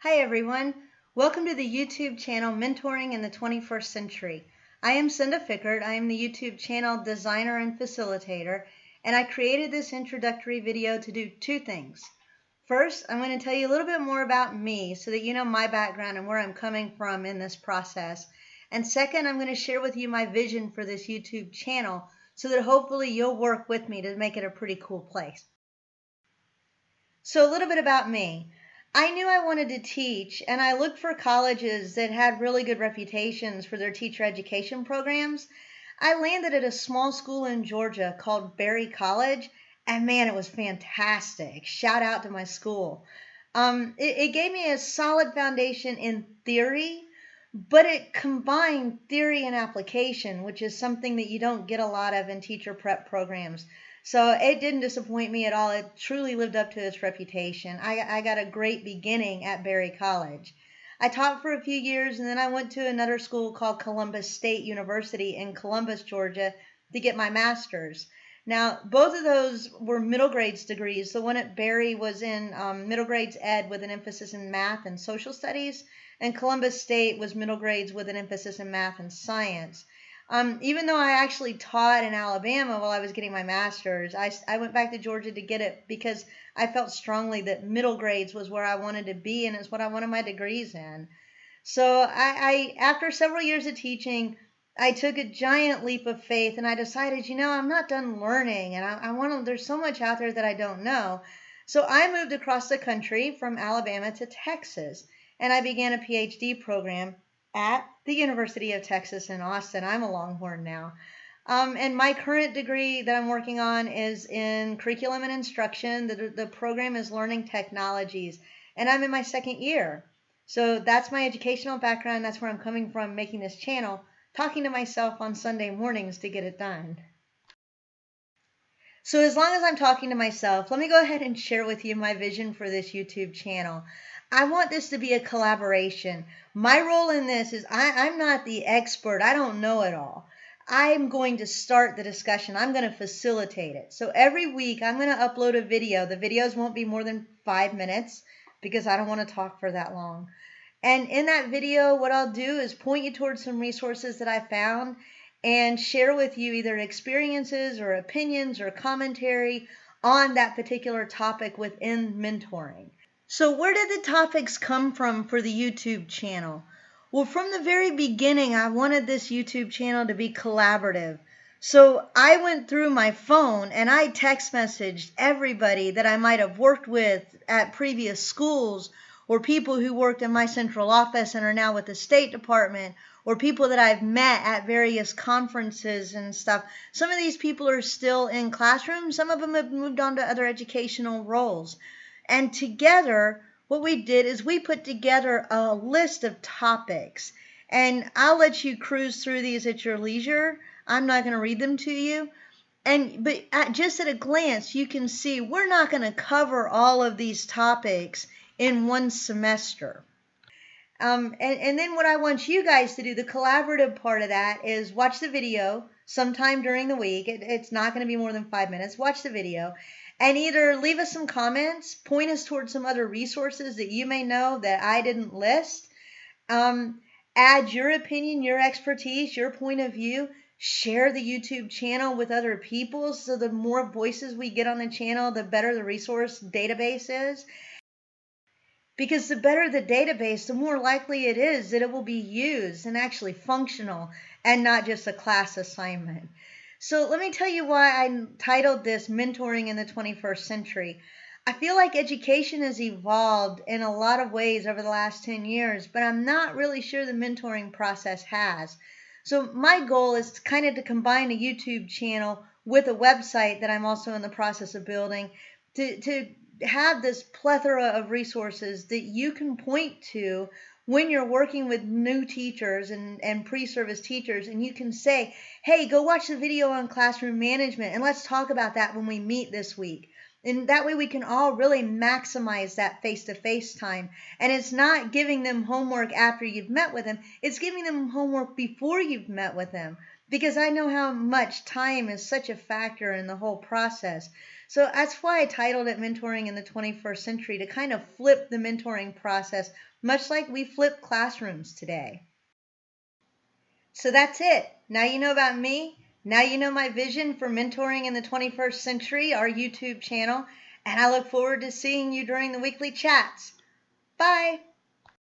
Hi everyone, welcome to the YouTube channel Mentoring in the 21st Century. I am Cynda. I am the YouTube channel designer and facilitator, and I created this introductory video to do two things. First, I'm going to tell you a little bit more about me so that you know my background and where I'm coming from in this process. And second, I'm going to share with you my vision for this YouTube channel so that hopefully you'll work with me to make it a pretty cool place. So a little bit about me. I knew I wanted to teach, and I looked for colleges that had really good reputations for their teacher education programs. I landed at a small school in Georgia called Berry College, and man, it was fantastic. Shout out to my school. It gave me a solid foundation in theory, but it combined theory and application, which is something that you don't get a lot of in teacher prep programs. So it didn't disappoint me at all. It truly lived up to its reputation. I got a great beginning at Berry College. I taught for a few years, and then I went to another school called Columbus State University in Columbus, Georgia, to get my master's. Now, both of those were middle grades degrees. The one at Berry was in middle grades ed with an emphasis in math and social studies, and Columbus State was middle grades with an emphasis in math and science. Even though I actually taught in Alabama while I was getting my master's, I went back to Georgia to get it because I felt strongly that middle grades was where I wanted to be, and it's what I wanted my degrees in. So after several years of teaching, I took a giant leap of faith and I decided, I'm not done learning, and I want to, there's so much out there that I don't know. So I moved across the country from Alabama to Texas, and I began a PhD program at the University of Texas in Austin. I'm a Longhorn now. And my current degree that I'm working on is in curriculum and instruction. The program is learning technologies, and I'm in my second year. So that's my educational background. That's where I'm coming from making this channel, talking to myself on Sunday mornings to get it done. So as long as I'm talking to myself, let me go ahead and share with you my vision for this YouTube channel. I want this to be a collaboration. My role in this is I'm not the expert. I don't know it all. I'm going to start the discussion. I'm going to facilitate it. So every week I'm going to upload a video. The videos won't be more than 5 minutes because I don't want to talk for that long. And in that video, what I'll do is point you towards some resources that I found and share with you either experiences or opinions or commentary on that particular topic within mentoring. So where did the topics come from for the YouTube channel? Well, from the very beginning, I wanted this YouTube channel to be collaborative. So I went through my phone and I text messaged everybody that I might have worked with at previous schools, or people who worked in my central office and are now with the State Department, or people that I've met at various conferences and stuff. Some of these people are still in classrooms. Some of them have moved on to other educational roles. And together, what we did is we put together a list of topics. And I'll let you cruise through these at your leisure. I'm not going to read them to you. But just at a glance, you can see we're not going to cover all of these topics in one semester. And then what I want you guys to do, the collaborative part of that, is watch the video sometime during the week. It's not going to be more than 5 minutes. Watch the video and either leave us some comments, point us towards some other resources that you may know that I didn't list. Add your opinion, your expertise, your point of view. Share the YouTube channel with other people, so the more voices we get on the channel, the better the resource database is. Because the better the database, the more likely it is that it will be used and actually functional and not just a class assignment. So let me tell you why I titled this Mentoring in the 21st Century. I feel like education has evolved in a lot of ways over the last 10 years, but I'm not really sure the mentoring process has. So my goal is to combine a YouTube channel with a website that I'm also in the process of building to have this plethora of resources that you can point to when you're working with new teachers and pre-service teachers, and you can say, hey, go watch the video on classroom management and let's talk about that when we meet this week. And that way we can all really maximize that face-to-face time. And it's not giving them homework after you've met with them. It's giving them homework before you've met with them. because I know how much time is such a factor in the whole process. So that's why I titled it Mentoring in the 21st Century, to kind of flip the mentoring process, much like we flip classrooms today. So that's it. Now you know about me. Now you know my vision for mentoring in the 21st century, our YouTube channel, and I look forward to seeing you during the weekly chats. Bye.